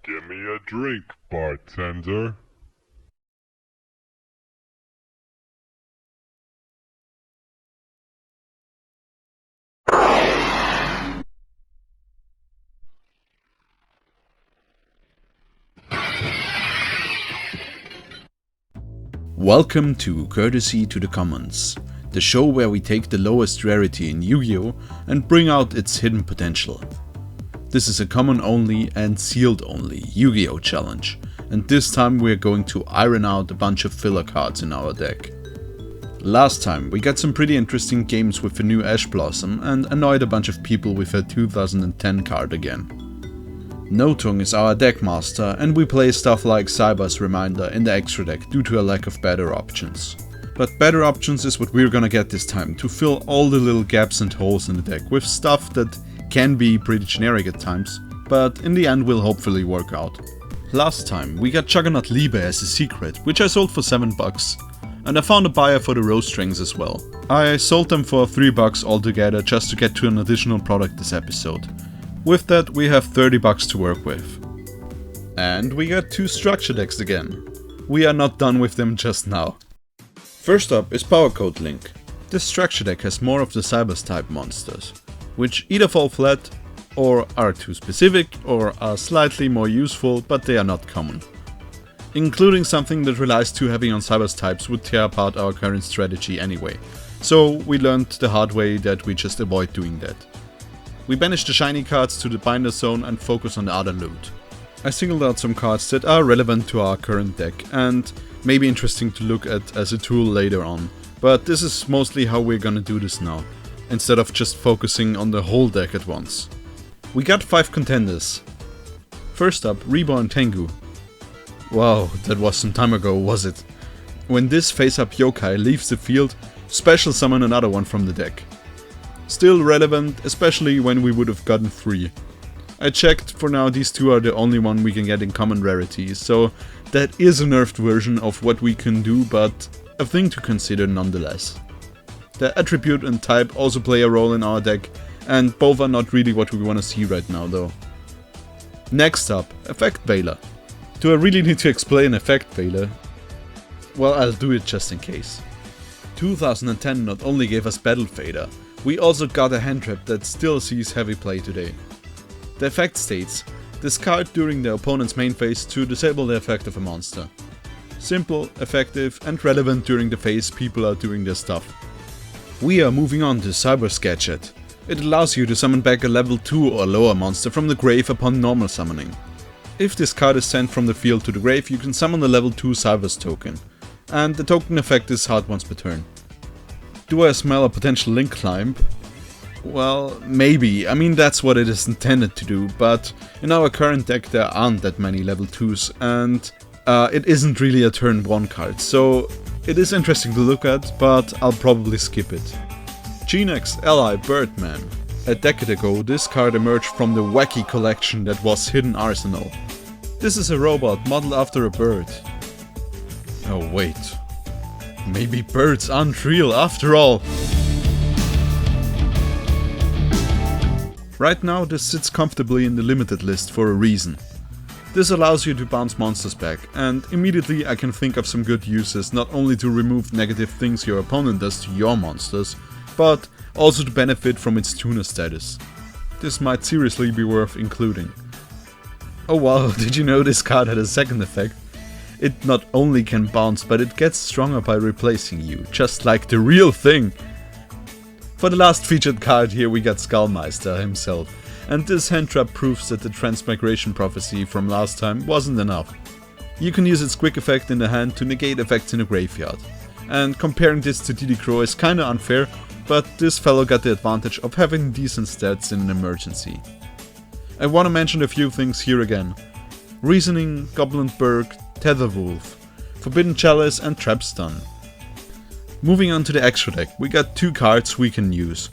Give me a drink, bartender. Welcome to Courtesy to the Commons, the show where we take the lowest rarity in Yu-Gi-Oh! And bring out its hidden potential. This is a common only and sealed only Yu-Gi-Oh! Challenge, and this time we are going to iron out a bunch of filler cards in our deck. Last time we got some pretty interesting games with the new Ash Blossom and annoyed a bunch of people with a 2010 card again. Notung is our deck master, and we play stuff like Cyber's Reminder in the extra deck due to a lack of better options. But better options is what we're gonna get this time, to fill all the little gaps and holes in the deck with stuff that can be pretty generic at times, but in the end will hopefully work out. Last time we got Juggernaut Liebe as a secret, which I sold for $7, and I found a buyer for the rose strings as well. I sold them for $3 altogether just to get to an additional product this episode. With that, we have $30 to work with. And we got two structure decks again. We are not done with them just now. First up is Power Code Link. This structure deck has more of the Cybers type monsters, which either fall flat, or are too specific, or are slightly more useful, but they are not common. Including something that relies too heavy on Cybers types would tear apart our current strategy anyway, so we learned the hard way that we just avoid doing that. We banish the shiny cards to the binder zone and focus on the other loot. I singled out some cards that are relevant to our current deck and may be interesting to look at as a tool later on, but this is mostly how we're gonna do this now, instead of just focusing on the whole deck at once. We got 5 contenders. First up, Reborn Tengu. Wow, that was some time ago, was it? When this face-up yokai leaves the field, special summon another one from the deck. Still relevant, especially when we would have gotten 3. I checked, for now these two are the only one we can get in common rarities, so that is a nerfed version of what we can do, but a thing to consider nonetheless. The attribute and type also play a role in our deck, and both are not really what we want to see right now though. Next up, Effect Veiler. Do I really need to explain Effect Veiler? Well, I'll do it just in case. 2010 not only gave us Battle Fader, we also got a hand trap that still sees heavy play today. The effect states, discard during the opponent's main phase to disable the effect of a monster. Simple, effective and relevant during the phase people are doing their stuff. We are moving on to Cyber's Gadget. It allows you to summon back a level 2 or lower monster from the grave upon normal summoning. If this card is sent from the field to the grave, you can summon the level 2 Cyber's token, and the token effect is hard once per turn. Do I smell a potential link climb? Well, maybe. I mean, that's what it is intended to do, but in our current deck there aren't that many level 2s, and it isn't really a turn 1 card, so it is interesting to look at, but I'll probably skip it. G-Nex Ally Birdman. A decade ago, this card emerged from the wacky collection that was Hidden Arsenal. This is a robot modeled after a bird. Oh wait. Maybe birds aren't real after all. Right now this sits comfortably in the limited list for a reason. This allows you to bounce monsters back, and immediately I can think of some good uses, not only to remove negative things your opponent does to your monsters, but also to benefit from its tuner status. This might seriously be worth including. Oh wow, did you know this card had a second effect? It not only can bounce, but it gets stronger by replacing you, just like the real thing. For the last featured card here we got Skullmeister himself, and this hand trap proves that the Transmigration Prophecy from last time wasn't enough. You can use its quick effect in the hand to negate effects in the graveyard, and comparing this to DD Crow is kinda unfair, but this fellow got the advantage of having decent stats in an emergency. I wanna mention a few things here again. Reasoning, Goblin Berg, Tetherwolf, Forbidden Chalice and Trap Stun. Moving on to the extra deck, we got 2 cards we can use,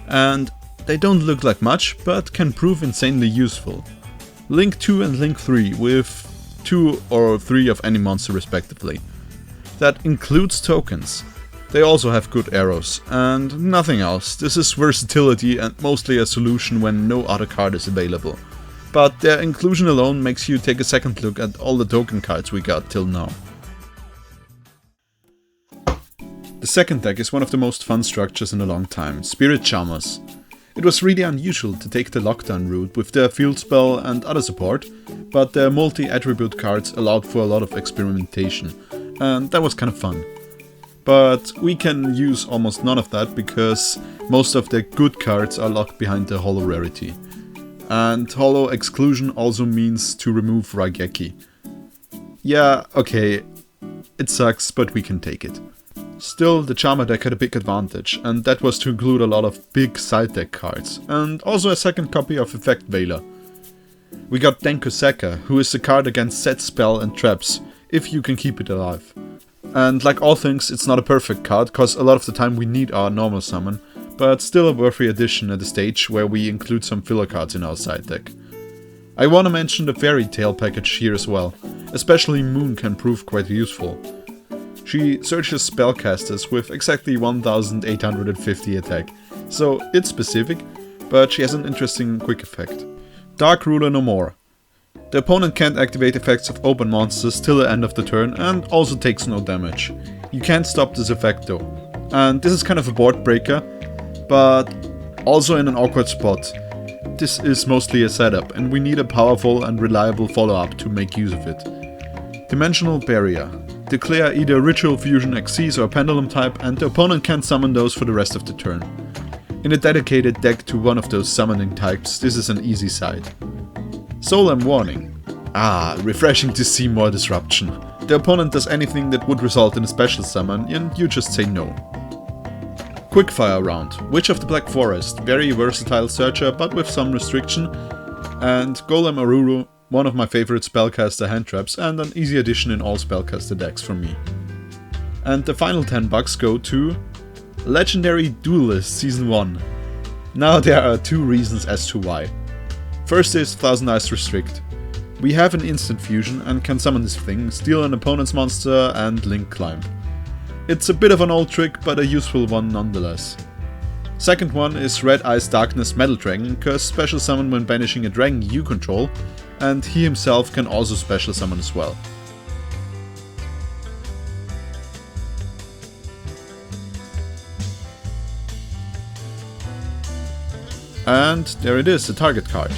and they don't look like much, but can prove insanely useful. Link 2 and Link 3 with 2 or 3 of any monster respectively. That includes tokens. They also have good arrows, and nothing else. This is versatility and mostly a solution when no other card is available. but their inclusion alone makes you take a second look at all the token cards we got till now. The second deck is one of the most fun structures in a long time, Spirit Charmers. It was really unusual to take the lockdown route with their field spell and other support, but their multi-attribute cards allowed for a lot of experimentation, and that was kind of fun. But we can use almost none of that because most of the good cards are locked behind the holo rarity. And holo exclusion also means to remove Raigeki. Yeah, okay, it sucks, but we can take it. Still, the Charmer deck had a big advantage, and that was to include a lot of big side deck cards, and also a second copy of Effect Veiler. We got Denkuseka, who is a card against set spell and traps, if you can keep it alive. And like all things, it's not a perfect card, cause a lot of the time we need our normal summon, but still a worthy addition at the stage where we include some filler cards in our side deck. I wanna mention the Fairy Tail package here as well, especially Moon can prove quite useful. She searches spellcasters with exactly 1850 attack, so it's specific, but she has an interesting quick effect. Dark Ruler no more. The opponent can't activate effects of open monsters till the end of the turn and also takes no damage. You can't stop this effect though. And this is kind of a board breaker, but also in an awkward spot. This is mostly a setup and we need a powerful and reliable follow-up to make use of it. Dimensional Barrier. Declare either Ritual Fusion Xyz or Pendulum type and the opponent can't summon those for the rest of the turn. In a dedicated deck to one of those summoning types, this is an easy side. Solemn Warning. Refreshing to see more disruption. The opponent does anything that would result in a special summon and you just say no. Quickfire Round. Witch of the Black Forest. Very versatile searcher but with some restriction. And Golem Aruru. One of my favorite spellcaster hand traps and an easy addition in all spellcaster decks from me. And the final 10 bucks go to Legendary Duelist Season 1. Now there are two reasons as to why. First is Thousand Eyes Restrict. We have an instant fusion and can summon this thing, steal an opponent's monster and link climb. It's a bit of an old trick but a useful one nonetheless. Second one is Red Eyes Darkness Metal Dragon, cause special summon when banishing a dragon you control, and he himself can also special summon as well. And there it is, the target card.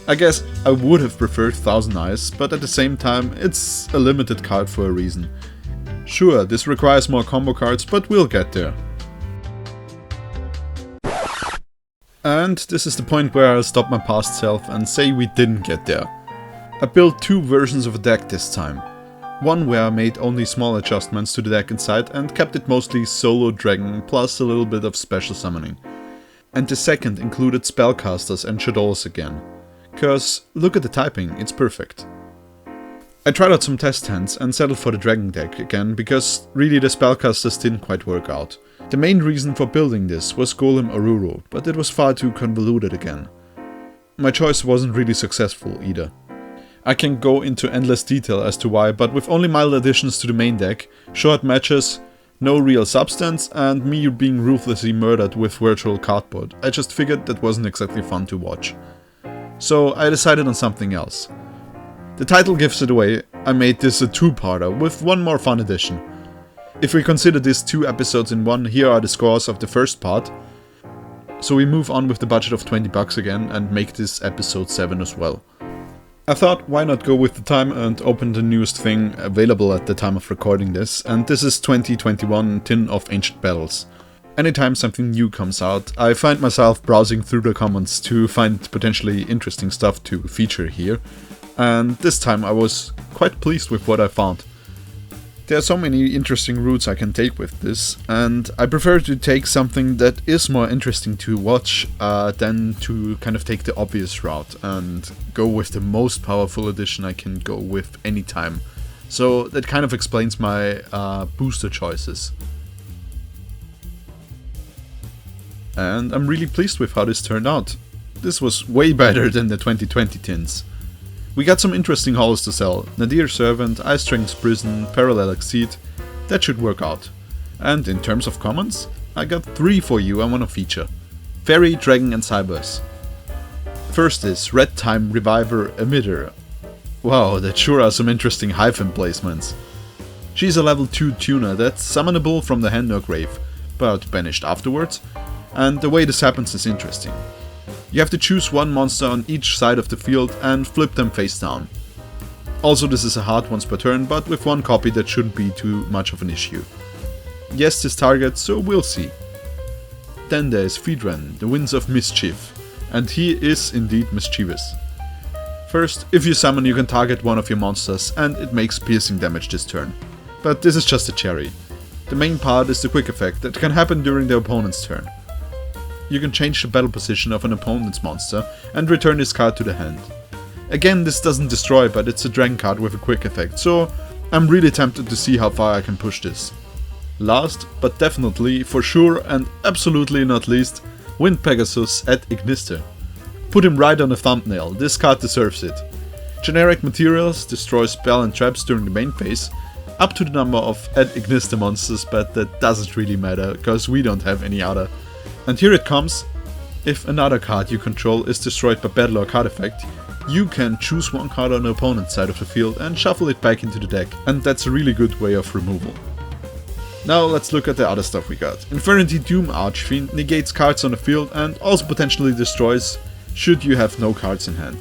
I guess I would have preferred Thousand Eyes, but at the same time it's a limited card for a reason. Sure, this requires more combo cards, but we'll get there. And this is the point where I'll stop my past self and say we didn't get there. I built two versions of a deck this time. One where I made only small adjustments to the deck inside and kept it mostly solo dragon plus a little bit of special summoning. And the second included spellcasters and shadows again. Cause look at the typing, it's perfect. I tried out some test hands and settled for the dragon deck again because really the spellcasters didn't quite work out. The main reason for building this was Golem Aruru, but it was far too convoluted again. My choice wasn't really successful either. I can go into endless detail as to why, but with only mild additions to the main deck, short matches, no real substance, and me being ruthlessly murdered with virtual cardboard, I just figured that wasn't exactly fun to watch. So I decided on something else. The title gives it away, I made this a two-parter with one more fun addition. If we consider this 2 episodes in one, here are the scores of the first part. So we move on with the budget of 20 bucks again and make this episode 7 as well. I thought why not go with the time and open the newest thing available at the time of recording this, and this is 2021 Tin of Ancient Battles. Anytime something new comes out, I find myself browsing through the comments to find potentially interesting stuff to feature here, and this time I was quite pleased with what I found. There are so many interesting routes I can take with this, and I prefer to take something that is more interesting to watch than to kind of take the obvious route and go with the most powerful edition I can go with anytime. So that kind of explains my booster choices. And I'm really pleased with how this turned out. This was way better than the 2020 tins. We got some interesting hauls to sell. Nadir Servant, Ice Dragon's Prison, Parallel Exceed. That should work out. And in terms of commons, I got 3 for you I wanna feature. Fairy, Dragon and Cybers. First is Red Time Reviver Emitter. Wow, that sure are some interesting hyphen placements. She's a level 2 tuner that's summonable from the hand or grave, but banished afterwards, and the way this happens is interesting. You have to choose one monster on each side of the field and flip them face down. Also, this is a hard once per turn, but with one copy that shouldn't be too much of an issue. Yes, this target, so we'll see. Then there is Feedran, the Winds of Mischief, and he is indeed mischievous. First, if you summon you can target one of your monsters and it makes piercing damage this turn. But this is just a cherry. The main part is the quick effect that can happen during the opponent's turn. You can change the battle position of an opponent's monster and return this card to the hand. Again, this doesn't destroy, but it's a dragon card with a quick effect, so I'm really tempted to see how far I can push this. Last, but definitely, for sure and absolutely not least, Wind Pegasus at Ignister. Put him right on the thumbnail, this card deserves it. Generic materials destroy spell and traps during the main phase, up to the number of at Ignister monsters, but that doesn't really matter, cause we don't have any other. And here it comes. If another card you control is destroyed by battle or card effect, you can choose one card on the opponent's side of the field and shuffle it back into the deck, and that's a really good way of removal. Now let's look at the other stuff we got. Infernity Doom Archfiend negates cards on the field and also potentially destroys should you have no cards in hand.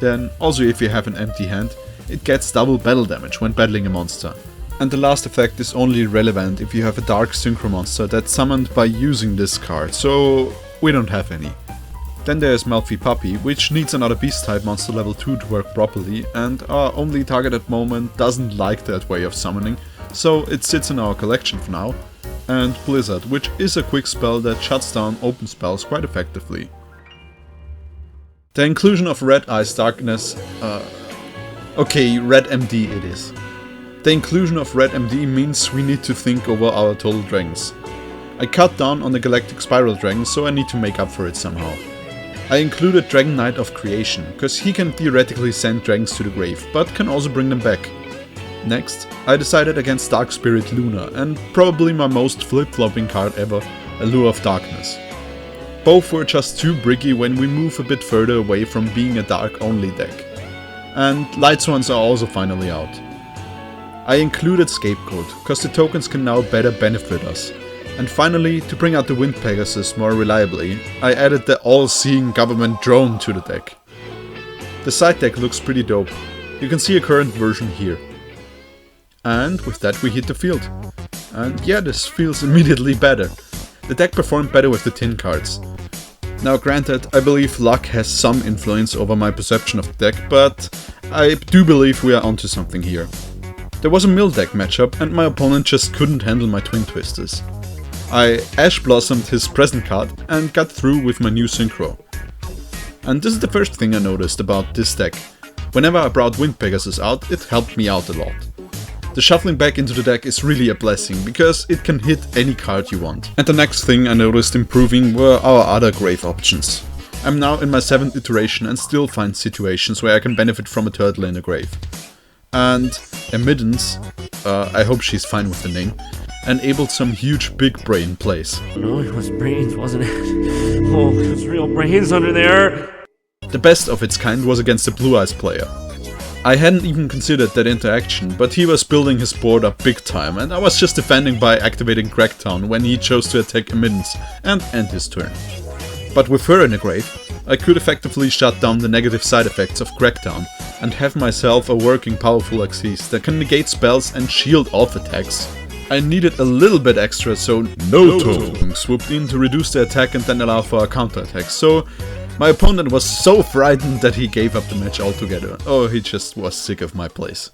Then, also if you have an empty hand, it gets double battle damage when battling a monster. And the last effect is only relevant if you have a dark synchro monster that's summoned by using this card, so we don't have any. Then there's Malfi Puppy, which needs another beast type monster level 2 to work properly, and our only target at the moment doesn't like that way of summoning, so it sits in our collection for now. And Blizzard, which is a quick spell that shuts down open spells quite effectively. The inclusion of Red Eyes Darkness... okay, Red MD it is. The inclusion of Red MD means we need to think over our total dragons. I cut down on the Galactic Spiral Dragon, so I need to make up for it somehow. I included Dragon Knight of Creation, cause he can theoretically send dragons to the grave, but can also bring them back. Next, I decided against Dark Spirit Luna, and probably my most flip-flopping card ever, Allure of Darkness. Both were just too briggy when we move a bit further away from being a dark-only deck. And Light Swans are also finally out. I included Scapegoat, cause the tokens can now better benefit us. And finally, to bring out the Wind Pegasus more reliably, I added the all-seeing government drone to the deck. The side deck looks pretty dope. You can see a current version here. And with that we hit the field. And yeah, this feels immediately better. The deck performed better with the tin cards. Now granted, I believe luck has some influence over my perception of the deck, but I do believe we are onto something here. There was a mill deck matchup and my opponent just couldn't handle my Twin Twisters. I Ash Blossomed his present card and got through with my new synchro. And this is the first thing I noticed about this deck. Whenever I brought Wind Pegasus out, it helped me out a lot. The shuffling back into the deck is really a blessing, because it can hit any card you want. And the next thing I noticed improving were our other grave options. I'm now in my 7th iteration and still find situations where I can benefit from a turtle in a grave. And Emittance, I hope she's fine with the name, enabled some huge big brain plays. No, it was brains, wasn't it? Oh, there's real brains under there! The best of its kind was against the Blue Eyes player. I hadn't even considered that interaction, but he was building his board up big time and I was just defending by activating Crackdown when he chose to attack Emittance and end his turn. But with her in the grave, I could effectively shut down the negative side effects of Crackdown and have myself a working powerful Axis that can negate spells and shield off attacks. I needed a little bit extra, so No-Toe swooped in to reduce the attack and then allow for a counterattack, so my opponent was so frightened that he gave up the match altogether. Oh, he just was sick of my plays.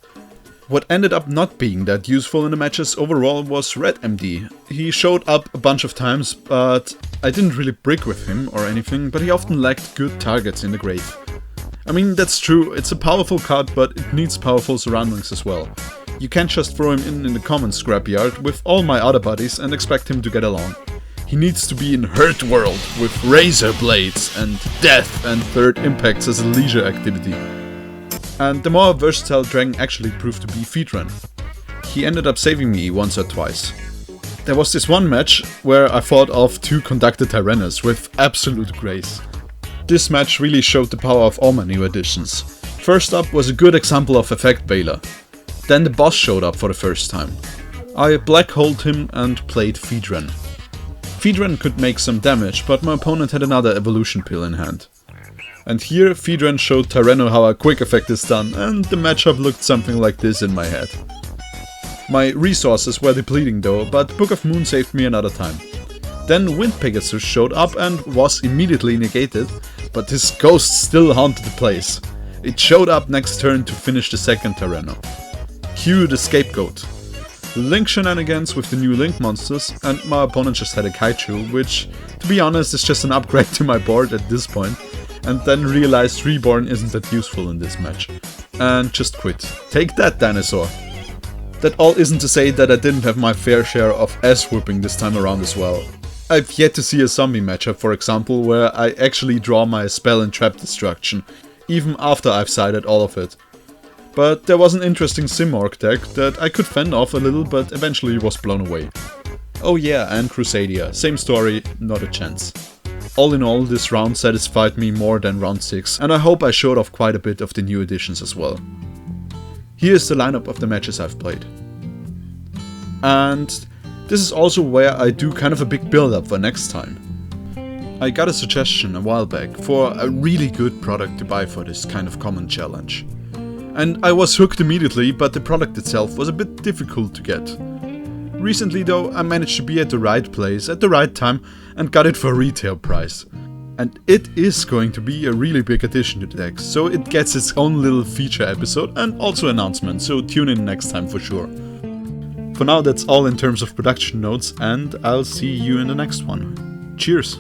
What ended up not being that useful in the matches overall was Red MD. He showed up a bunch of times, but I didn't really brick with him or anything, but he often lacked good targets in the grave. I mean, that's true, it's a powerful card, but it needs powerful surroundings as well. You can't just throw him in the common scrapyard with all my other buddies and expect him to get along. He needs to be in Hurt World with razor blades and death and third impacts as a leisure activity. And the more versatile dragon actually proved to be Feedran. He ended up saving me once or twice. There was this one match where I fought off 2 conducted Tyrannus with absolute grace. this match really showed the power of all my new additions. First up was a good example of Effect Bailer. Then the boss showed up for the first time. I black-holed him and played Feedren. Feedren could make some damage, but my opponent had another evolution pill in hand. And here Feedren showed Tyranno how a quick effect is done, and the matchup looked something like this in my head. My resources were depleting though, but Book of Moon saved me another time. Then Wind Pegasus showed up and was immediately negated, but his ghost still haunted the place. It showed up next turn to finish the second Tyranno. Cue the Scapegoat. Link shenanigans with the new Link monsters, and my opponent just had a Kaiju, which, to be honest, is just an upgrade to my board at this point, and then realized Reborn isn't that useful in this match. And just quit. Take that, dinosaur! That all isn't to say that I didn't have my fair share of ass-whooping this time around as well. I've yet to see a zombie matchup, for example, where I actually draw my spell and trap destruction, even after I've sided all of it. But there was an interesting Simorg deck that I could fend off a little, but eventually was blown away. Oh yeah, and Crusadia, same story, not a chance. All in all, this round satisfied me more than round 6, and I hope I showed off quite a bit of the new additions as well. Here's the lineup of the matches I've played. And this is also where I do kind of a big build up for next time. I got a suggestion a while back for a really good product to buy for this kind of common challenge. And I was hooked immediately, but the product itself was a bit difficult to get. Recently though, I managed to be at the right place at the right time and got it for a retail price. And it is going to be a really big addition to the deck, so it gets its own little feature episode and also announcement, so tune in next time for sure. For now that's all in terms of production notes, and I'll see you in the next one. Cheers!